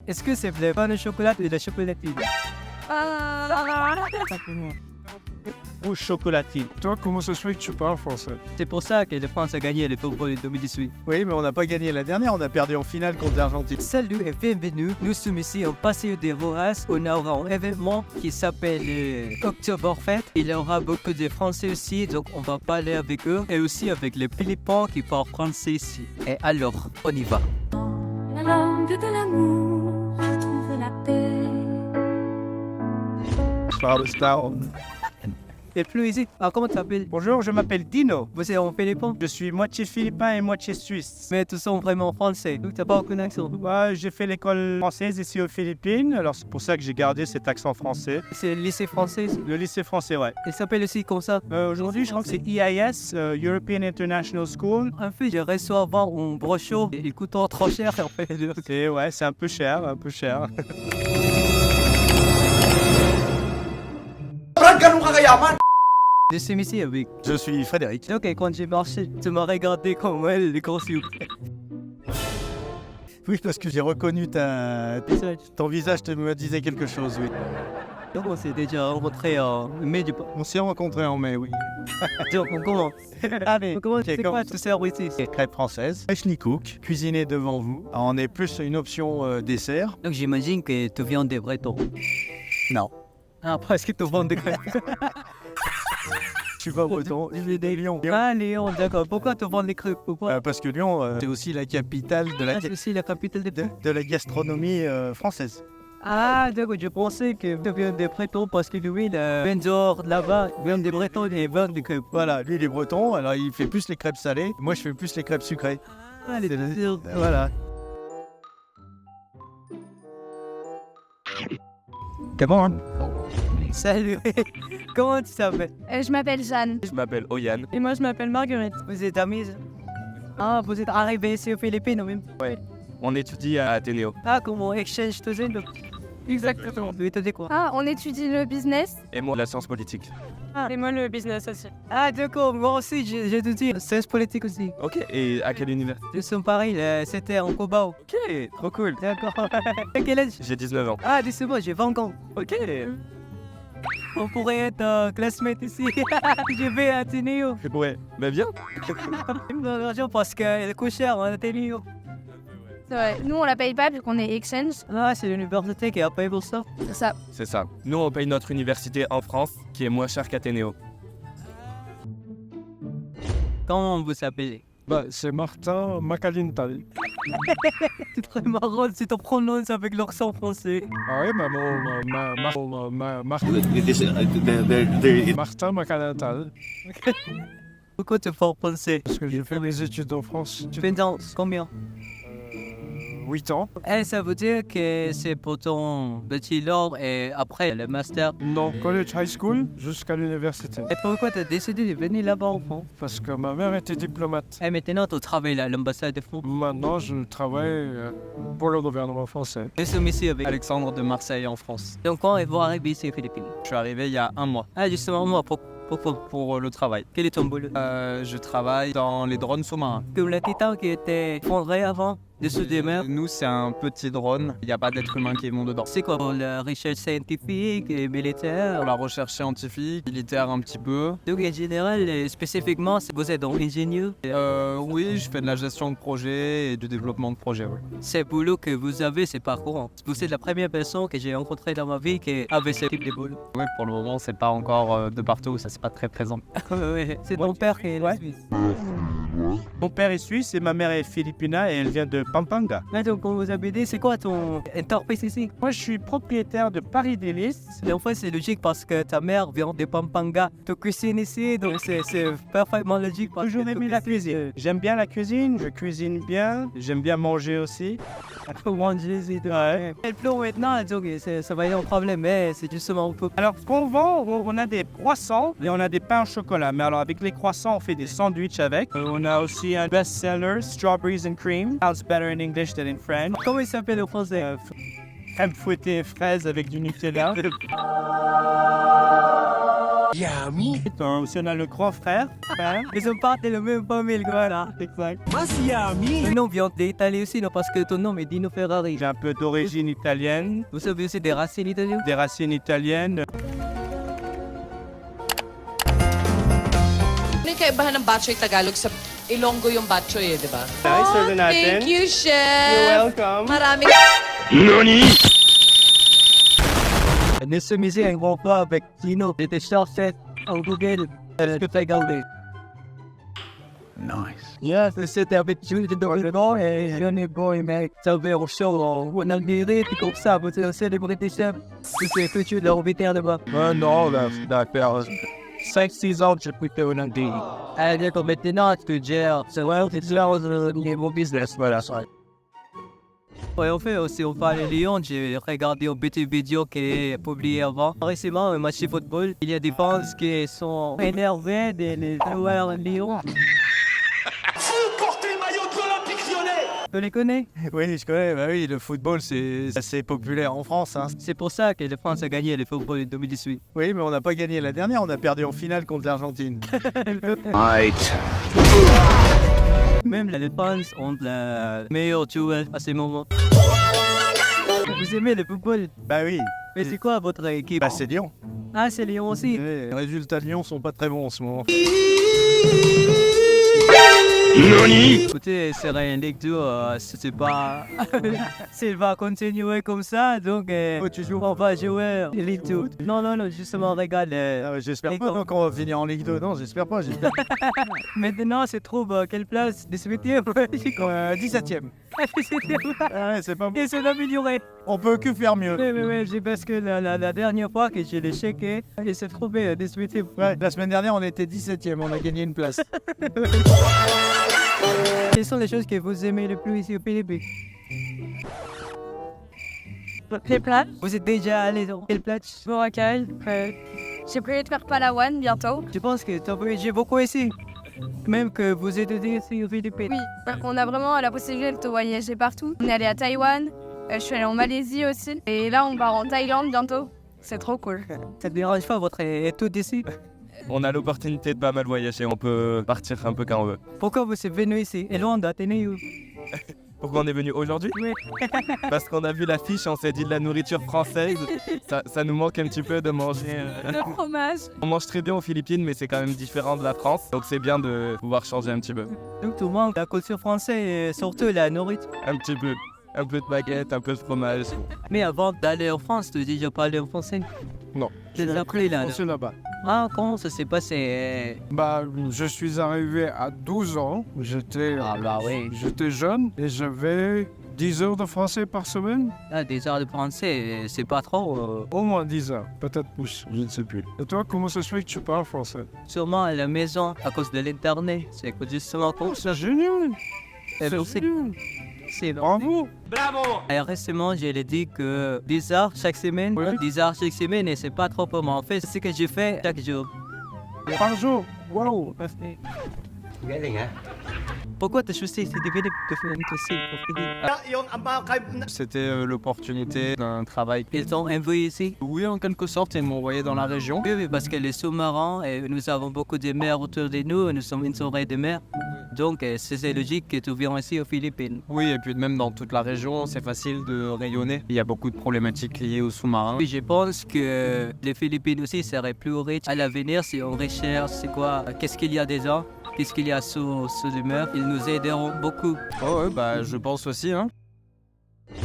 Est-ce que c'est le pain de chocolat ou la chocolatine? Ou chocolatine. Toi, comment ça se fait que tu parles français? C'est pour ça que la France a gagné le Euro 2018. Oui, mais on n'a pas gagné la dernière, on a perdu en finale contre l'Argentine. Salut et bienvenue, nous sommes ici au Paseo de Rojas. On aura un événement qui s'appelle Oktoberfest. Il y aura beaucoup de Français aussi, donc on va parler avec eux et aussi avec les Philippins qui parlent français ici. Et alors, on y va. La langue de l'amour, je trouve la paix. Et plus ici. Alors, comment tu t'appelles? Bonjour, je m'appelle Dino. Vous êtes en Philippin? Je suis moitié philippin et moitié suisse. Mais tous sont vraiment français, donc t'as pas aucun accent. Ouais, j'ai fait l'école française ici aux Philippines, alors c'est pour ça que j'ai gardé cet accent français. C'est le lycée français. Le lycée français, ouais. Il s'appelle aussi comme ça. Aujourd'hui, je crois que c'est EIS, European International School. En fait, je reçois avant un brochure. Il coûte trop cher en fait. C'est un peu cher, un peu cher. Je suis ici avec. Je suis Frédéric. Ok, quand j'ai marché, tu m'as regardé comme elle, les gros yeux. Oui, parce que j'ai reconnu ton visage me disait quelque chose, oui. Donc on s'est déjà rencontrés en mai du On s'est rencontrés en mai, oui. Donc on commence. Allez, on commence. Ok, C'est quoi tout ça ici? Crêpes françaises, freshly cook, cuisinées devant vous. Alors, on est plus une option dessert. Donc j'imagine que tu viens des Bretons. Non. Ah, parce que tu vends des crêpes. Je suis pas breton, je viens des Lyon. Ah, Lyon, d'accord. Pourquoi tu vends des crêpes? Pourquoi? Parce que Lyon, c'est aussi la capitale C'est aussi la capitale des de la gastronomie française. Ah, d'accord, je pensais que tu viens des Bretons parce que lui, le vendeur là-bas, vient des Bretons et vend des crêpes. Voilà, lui il est breton, alors il fait plus les crêpes salées. Moi je fais plus les crêpes sucrées. Ah, les deux. Voilà. Comment hein? Salut. Comment tu t'appelles? Je m'appelle Jeanne. Je m'appelle Oyan. Et moi, je m'appelle Marguerite. Vous êtes amis? Ah, vous êtes arrivés ici aux Philippines, même? On étudie à Athénéo. Ah, comment exchange student? Exactement. Tu étudies quoi? Ah, on étudie le business. Et moi, la science politique. Et moi, le business aussi. Ah, d'accord, moi aussi, j'ai tout dit. Sciences politiques aussi. Ok, et à quelle université? Je suis en Paris, c'était en Cobao. Ok, trop cool. D'accord. À quel âge? J'ai 19 ans. Ah, c'est bon, j'ai 20 ans. Ok. On pourrait être classmate ici. Je vais à Athénéo. Ouais, bah bien. Il me donne l'argent parce qu'elle coûte cher à Athénéo. C'est vrai. Nous, on la paye pas vu qu'on est exchange. Ah, c'est l'université qui a payé pour ça. C'est ça. C'est ça. Nous, on paye notre université en France, qui est moins chère qu'Athénéo. Comment vous s'appelez? Bah, c'est Martin Macalintal. C'est très marrant si tu prononces avec l'accent français. Ah oui, Martin Macalintal. Pourquoi tu fais français? Parce que j'ai fait mes études en France. Tu fais dans combien? 8 ans. Eh, ça veut dire que c'est pour ton bachelor et après le master. Non, college high school jusqu'à l'université. Et pourquoi tu as décidé de venir là-bas en France? Parce que ma mère était diplomate. Et maintenant, tu travailles à l'ambassade de France. Maintenant, je travaille pour le gouvernement français. Nous sommes ici avec Alexandre de Marseille en France. Donc, quand ils vont arriver ici aux Philippines? Je suis arrivé il y a un mois Ah, justement, moi, pour le travail. quel est ton boulot? Je travaille dans les drones sous-marins. Comme le Titan qui était fondé avant, dessous des mers. Nous, c'est un petit drone. Il n'y a pas d'être humain qui vont dedans. C'est quoi pour la recherche scientifique et militaire? Pour la recherche scientifique, militaire un petit peu. Donc, en général, spécifiquement, vous êtes ingénieur. Oui, je fais de la gestion de projet et du développement de projet. Oui. Ce boulot que vous avez, c'est pas courant. Vous êtes la première personne que j'ai rencontrée dans ma vie qui avait ce type de boulot. Oui, pour le moment, c'est pas encore de partout, ça c'est pas très présent. Ouais, c'est ton père qui est Ouais. suisse. Mon père est suisse et ma mère est philippina et elle vient de Pampanga. Ah, donc, quand vous habitez, c'est quoi ton entreprise ici? Moi je suis propriétaire de Paris Délices. Et en fait, c'est logique parce que ta mère vient de Pampanga. Tu cuisines ici, donc c'est parfaitement logique. Parce Toujours que aimé tu la cuisines, cuisine. J'aime bien la cuisine, je cuisine bien, j'aime bien manger aussi. Faut manger ici. Ouais. Et le plan maintenant, donc, ça va y avoir un problème, mais c'est justement un peu. Alors ce qu'on vend, on a des croissants et on a des pains au chocolat. Mais alors avec les croissants, on fait des sandwichs avec. On a aussi un best-seller, Strawberries and Cream. Sounds better in English than in French. Comment il s'appelle en français? Crème fouettée fraise avec du Nutella. Aussi, on a le grand frère. Ils sont pas de la même famille, quoi, là. Exact. Le nom vient d'Italie aussi, non, parce que ton nom est Dino Ferrari. J'ai un peu d'origine italienne, Vous savez aussi des racines italiennes? des racines italiennes. Ano yung kaibahan ng batchoy Tagalog sa Ilonggo yung batchoy di ba? Nice, serve natin. Thank you, Chef! You're welcome. Maraming Ne se miser un grand pas avec Dino. J'étais cherché en Google. Est-ce que tu as regardé? Nice. Yes, c'était avec Jules de Dorado et je n'ai pas aimé. Ça avait au show en Algérie, puis comme ça, vous êtes célébrité chef. Tu sais que tu l'as invité là-bas. Non, là, d'accord. 5-6 ans que j'ai pris en Algérie. Allez, comme maintenant, tu gères. C'est vrai, c'est là au niveau business, voilà ça. Ouais, en fait, aussi au Palais Lyon, j'ai regardé une petite vidéo qui est publiée avant. Récemment, un match de football, il y a des fans qui sont énervés des joueurs de Lyon. Tu les connais? Oui, je connais. Bah oui, le football, c'est assez populaire en France. Hein. C'est pour ça que la France a gagné le football en 2018. Oui, mais on n'a pas gagné la dernière. On a perdu en finale contre l'Argentine. Même les fans ont le meilleur joueur à ce moment. Vous aimez le football? Bah oui. Mais c'est quoi votre équipe? Bah c'est Lyon. Ah, c'est Lyon aussi. Les résultats de Lyon sont pas très bons en ce moment. Écoutez, c'est rien du tout, c'est pas... S'il va continuer comme ça, donc on va jouer Ligue 2. Non, justement, regarde... J'espère pas donc on va finir en Ligue 2. Non, j'espère pas. Maintenant, se trouve quelle place? 18e? 17ème. Ah ouais, c'est pas bon. Et c'est amélioré. On peut que faire mieux. Oui, j'ai parce que la dernière fois que je l'ai checké, il s'est trouvé 18e. Ouais, la semaine dernière, on était 17ème. On a gagné une place. Quelles sont les choses que vous aimez le plus ici au Philippines? Les plats, Vous êtes déjà allé dans quelle place? Boracay. J'ai prévu de faire Palawan bientôt. Je pense que tu as voyagé beaucoup ici. Même que vous êtes ici aux Philippines. Oui, on a vraiment la possibilité de voyager partout. On est allé à Taïwan, je suis allée en Malaisie aussi. Et là, on part en Thaïlande bientôt. C'est trop cool. Ça ne dérange pas votre étude ici? On a l'opportunité de pas mal voyager, on peut partir un peu quand on veut. Pourquoi vous êtes venu ici? Et loin d'Athénée? Pourquoi on est venu aujourd'hui? Oui. Parce qu'on a vu l'affiche, on s'est dit de la nourriture française, ça nous manque un petit peu de manger. Le fromage. On mange très bien aux Philippines, mais c'est quand même différent de la France, donc c'est bien de pouvoir changer un petit peu. Donc tout le monde, la culture française et surtout la nourriture. Un petit peu. Un peu de baguette, un peu de fromage. Mais avant d'aller en France, tu as déjà parlé en français? Non. Tu l'as appris là? C'est là-bas. Ah, comment ça s'est passé? Bah, je suis arrivé à 12 ans. J'étais oui. j'étais jeune et j'avais 10 heures de français par semaine. Ah, des heures de français, c'est pas trop. Au moins 10 heures, peut-être plus, je ne sais plus. Et toi, comment ça se fait que tu parles français? Sûrement à la maison, à cause de l'internet. C'est justement comme ça. C'est génial. C'est génial. C'est Bravo. Et récemment, je l'ai dit que 10 heures chaque semaine, Oui. 10 heures chaque semaine, et c'est pas trop pour moi. En fait, c'est ce que je fais chaque jour. Par jour. Wow. Pourquoi tu as choisi cette vidéo de faire une aussi? C'était l'opportunité d'un travail. Ils t'ont envoyé ici? Oui, en quelque sorte, ils m'ont envoyé dans la région. Oui, parce que les sous-marins, et nous avons beaucoup de mers autour de nous, nous sommes une soirée de mer. Donc, c'est logique que tu viennes ici aux Philippines. Oui, et puis même dans toute la région, c'est facile de rayonner. Il y a beaucoup de problématiques liées aux sous-marins. Oui, je pense que les Philippines aussi seraient plus riches à l'avenir si on recherche, c'est quoi, qu'est-ce qu'il y a dedans, qu'est-ce qu'il y a sous les mers. Ils nous aideront beaucoup. Oh ouais, bah je pense aussi, hein.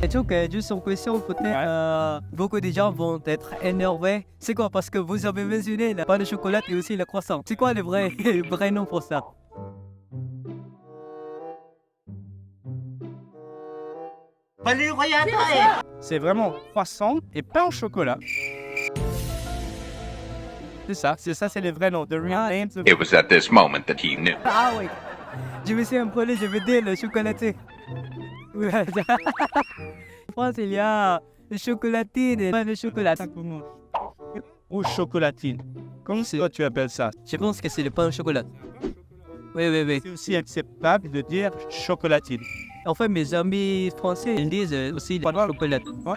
Et donc, juste en question, peut-être, beaucoup de gens vont être énervés. C'est quoi? Parce que vous avez mentionné la pain de chocolat et aussi le croissant. C'est quoi le vrai nom pour ça? C'est vraiment croissant et pain au chocolat. C'est ça, c'est le vrai nom. The real name. It was at this moment that he knew. Ah oui. Je me suis imprégné, je veux dire le chocolaté. Oui. En France, il y a le chocolatine et pas le chocolat. Ou chocolatine. Comment toi tu appelles ça? Je pense que c'est le pain au chocolat. Oui. C'est aussi acceptable de dire chocolatine. En fait, mes amis français, ils disent aussi le pain au chocolat. Ouais.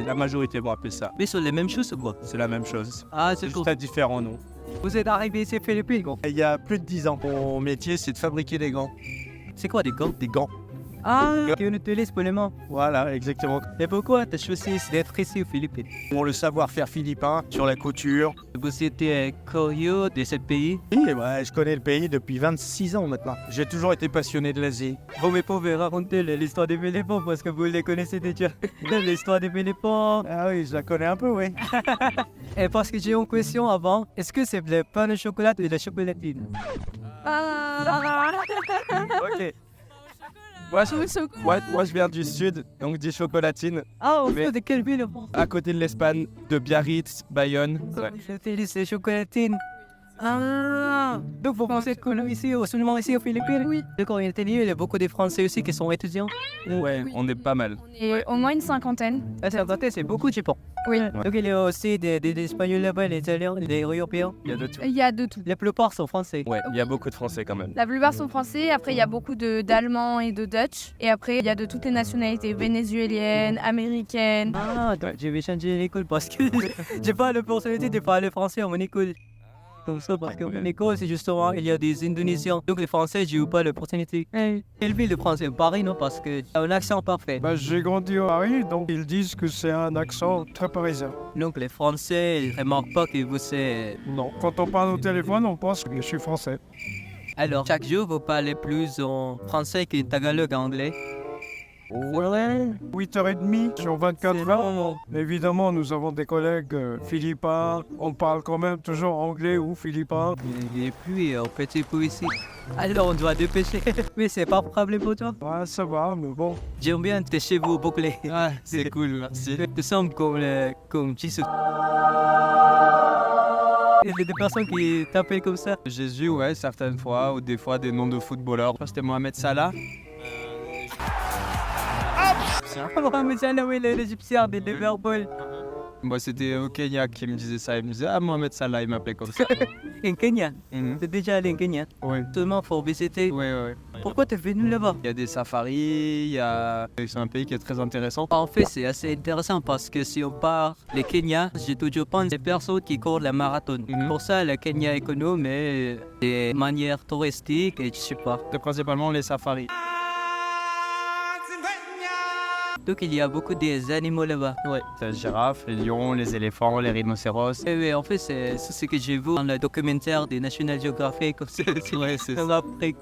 La majorité vont appeler ça. Mais c'est les mêmes choses ou quoi? C'est la même chose. Ah, C'est c'est cool. juste un différent nom. Vous êtes arrivé ici aux Philippines, gros. Il y a plus de 10 ans. Mon métier, c'est de fabriquer des gants. C'est quoi des gants? Des gants. Ah, qu'on utilise pour les mains. Voilà, exactement. Et pourquoi t'as choisi d'être ici aux Philippines? Pour le savoir-faire philippin sur la couture. Vous étiez curieux de ce pays? Oui, ouais, je connais le pays depuis 26 ans maintenant. J'ai toujours été passionné de l'Asie. Vous me pouvez raconter l'histoire des Philippins parce que vous les connaissez déjà. L'histoire des Philippins. Ah oui, je la connais un peu, oui. Et parce que j'ai une question avant, est-ce que c'est le pain de chocolat ou la chocolatine? Ok. Moi, je viens du sud, donc des chocolatines, Ah, au Mais- fait, de quelle ville? à côté de l'Espagne, de Biarritz, Bayonne. Ouais. J'utilise les chocolatines. Ah, donc vous pensez que nous ici, seulement ici aux Philippines? Oui. Donc en Italie, il y a beaucoup de Français aussi qui sont étudiants. Ouais, on est pas mal. Et au moins une cinquantaine. Ah, c'est beaucoup, je pense. Oui. Donc il y a aussi des Espagnols là-bas, des Italiens, des Européens. Il y a de tout. Il y a de tout. La plupart sont français. Ouais, il y a beaucoup de Français quand même. La plupart sont français, après il y a beaucoup d'Allemands et de Dutch. Et après il y a de toutes les nationalités, vénézuéliennes, américaines. Ah, donc je vais changer l'école parce que j'ai pas l'opportunité de parler français à mon école. Comme ça, parce que mon école, c'est justement, il y a des Indonésiens. Donc les Français, j'ai eu pas l'opportunité. Quelle ville de français? Paris, non? Parce que t'as un accent parfait. Bah, j'ai grandi à Paris, donc ils disent que c'est un accent très parisien. Donc les Français, ils remarquent pas que vous êtes... Non. Quand on parle au téléphone, on pense que je suis français. Alors, chaque jour, vous parlez plus en français qu'en tagalog en anglais. Ouais. 8h30 sur 24 heures. Évidemment, nous avons des collègues philippins. On parle quand même toujours anglais ou philippin. Et puis, on fait des peu ici. Alors, on doit dépêcher. Mais c'est pas un problème pour toi. Ouais, ça va, mais bon. J'aime bien tes cheveux bouclés. Ah, c'est cool, merci. Tu sembles comme Jisoo. Il y a des personnes qui t'appellent comme ça. Jésus, ouais, certaines fois, ou des fois des noms de footballeurs. Je crois que c'était Mohamed Salah. Mohamed Salah, oui, l'Égyptien de Liverpool. Moi, c'était au Kenya qui me disait ça. Il me disait, ah, Mohamed Salah, il m'appelait comme ça. En Kenya. Mhm. T'es déjà allé en Kenya. Ouais. Seulement pour visiter. Ouais. Pourquoi t'es venu là-bas? Il y a des safaris, c'est un pays qui est très intéressant. En fait, c'est assez intéressant parce que si on part le Kenya, j'ai toujours pensé des personnes qui courent le marathon. Pour ça, le Kenya est connu, mais de manière touristique et je sais pas. C'est principalement les safaris. Donc il y a beaucoup des animaux là-bas. Ouais. Les girafes, les lions, les éléphants, les rhinocéros. Et oui, en fait, c'est ce que j'ai vu dans le documentaire de National Geographic. Ouais, c'est en Afrique.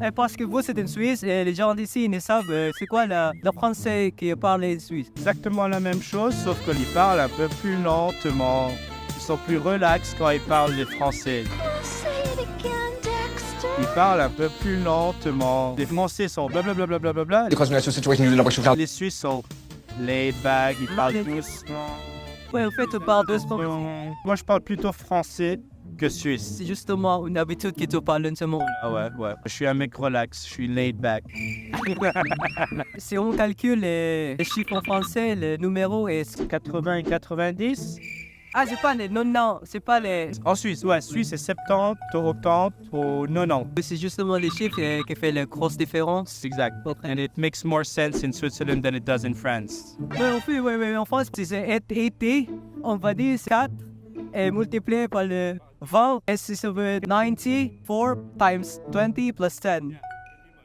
Et parce que vous, c'est en Suisse et les gens d'ici, ils ne savent c'est quoi le français qui parle en Suisse. Exactement la même chose, sauf qu'ils parlent un peu plus lentement. Ils sont plus relax quand ils parlent les Français. Ils parlent un peu plus lentement. Les Français sont blablabla. Les Suisses sont laid back, ils parlent doucement. Ouais, en fait, on parle doucement. Moi, je parle plutôt français que suisse. C'est justement une habitude qui te parle en ce moment. Ah ouais. Je suis un mec relax, je suis laid back. Si on calcule les chiffres en français, le numéro est... 80 et 90. Ah, c'est pas les 90, c'est pas les... En Suisse, ouais, Suisse c'est 70, 80 ou 90. C'est justement les chiffres qui font la grosse différence. Exact. And it makes more sense in Switzerland than it does in France. Ouais, en fait, ouais, en France, si c'est été, on va dire 4 et multiplié par le 20, et si ça veut être 94 times 20 plus 10.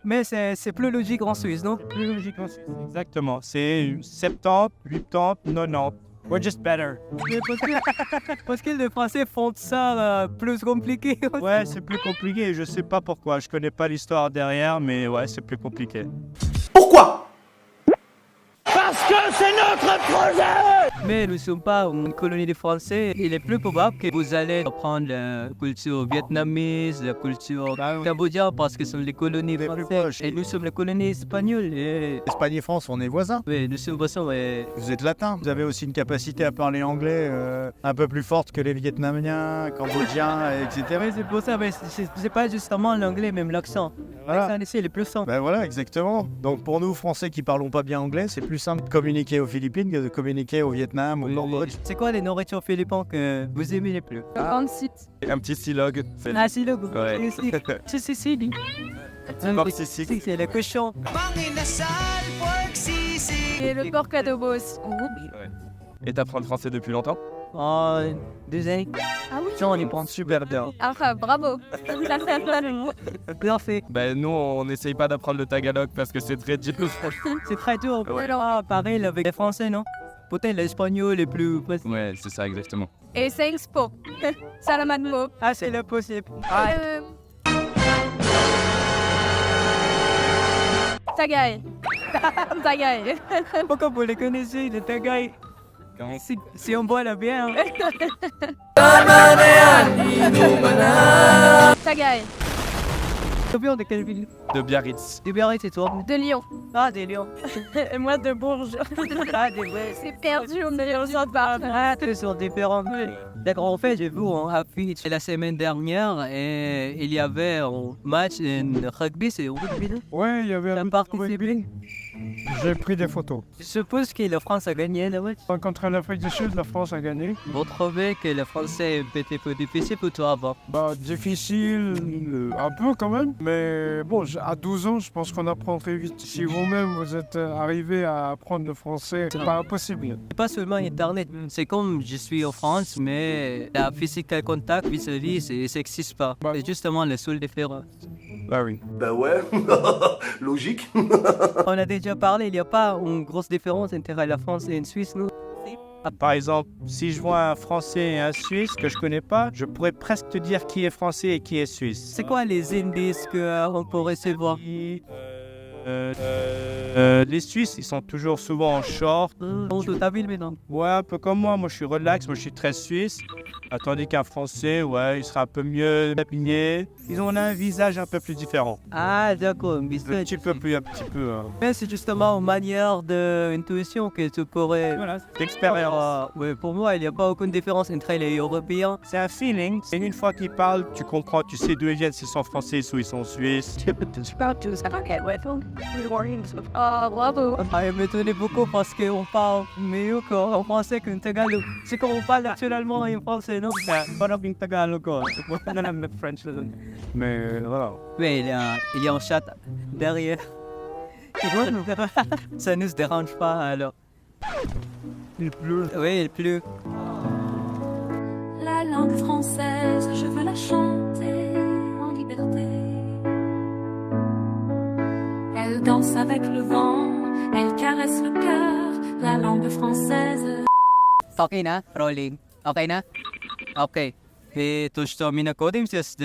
Mais c'est plus logique en Suisse, non? Plus logique en Suisse. Exactement. C'est 70, 80, 90. We're just better. Mais parce que les Français font ça plus compliqué. Ouais, c'est plus compliqué. Je sais pas pourquoi. Je connais pas l'histoire derrière, mais ouais, c'est plus compliqué. Pourquoi? Parce que c'est notre projet! Mais nous ne sommes pas une colonie de Français. Il est plus probable que vous allez apprendre la culture vietnamese, la culture cambodgienne, parce que ce sont les colonies françaises. Et nous sommes les colonies espagnoles. Espagne et France, on est voisins. Oui, nous sommes voisins. Vous êtes latin. Vous avez aussi une capacité à parler anglais un peu plus forte que les Vietnamiens, Cambodgiens, etc. Oui, c'est pour ça, mais c'est pas justement l'anglais, même l'accent. Voilà. L'accent ici, il est plus simple. Ben voilà, exactement. Donc pour nous, Français qui parlons pas bien anglais, c'est plus simple de communiquer aux Philippines que de communiquer au Vietnam, au Cambodge. C'est quoi les nourritures philippines que vous aimez les plus? Grande site. Un petit silogue. Ah, c'est le goût. Ouais. C'est Pork sisig. c'est le cochon. Manginasal, pork sisig. Et le porc adobo aussi. Et t'apprends le français depuis longtemps? Oh, 2 années. Ah oui. On y prend super bien. Ah, bravo. Parfait. Ben nous, on n'essaye pas d'apprendre le tagalog parce que c'est très dur. C'est très dur. Ouais. Ah, pareil avec les Français, non? Peut-être l'espagnol est plus facile. Ouais, c'est ça exactement. Et thanks po. Salamat mo. Ah, c'est le possible. Tagay. Tagay. Pourquoi vous les connaissez, les Tagay? Si on boit la bière. Tagay. Tu viens de quelle ville? De Biarritz. De Biarritz et toi? De Lyon. Ah, des Lions. Et moi de Bourges. Ah, des vrais. C'est perdu, on est en train de parler. Ah, tous sont différents. D'accord, en fait, j'ai vu en affiche la semaine dernière et il y avait un match de rugby, c'est rugby, non? Ouais, il y avait T'as un participé? J'ai pris des photos. Je suppose que la France a gagné le match. Contre l'Afrique du Sud, la France a gagné. Vous trouvez que le français était peu difficile pour toi avant? Bah, difficile, un peu quand même. Mais bon, à 12 ans, je pense qu'on apprend très vite. Si vous-même, vous êtes arrivé à apprendre le français, c'est pas impossible. C'est pas seulement Internet. C'est comme je suis en France, mais la physical contact vis-à-vis, ça n'existe pas. Bah. C'est justement la seule différence. Bah oui. Bah ouais, logique. On a déjà parlé, il n'y a pas une grosse différence entre la France et une Suisse, non? Par exemple, si je vois un Français et un Suisse que je connais pas, je pourrais presque te dire qui est français et qui est suisse. C'est quoi les indices qu'on peut recevoir? Les Suisses, ils sont toujours souvent en short. Dans ta ville maintenant? Ouais, un peu comme moi. Moi, je suis relax. Moi, je suis très suisse. Tandis qu'un Français, ouais, il sera un peu mieux habillé. Ils ont un visage un peu plus différent. Ah, d'accord, mais Un petit peu plus, hein. Mais c'est justement une manière d'intuition que tu pourrais... Voilà, d'expérience. Ouais, pour moi, il n'y a pas aucune différence entre les Européens. C'est un feeling. Et une fois qu'ils parlent, tu comprends, tu sais d'où ils viennent, s'ils sont français ou ils sont suisses. Oh, bravo. Ah, il m'étonnait beaucoup parce qu'on parle mieux en français qu'en tagalog. C'est comme on parle naturellement en français, non? Parang yung Tagalog ko. Pupunta na lang French na dun. Mais voilà. Oui, il y a un chat derrière. Ça ne nous dérange pas, alors. Il pleut. Oui, il pleut. La langue française, je veux la chanter en liberté. Elle danse avec le vent, elle caresse le cœur, la langue française. Okay na? Rolling. Okay na? Okay. Et touche to mina coding, just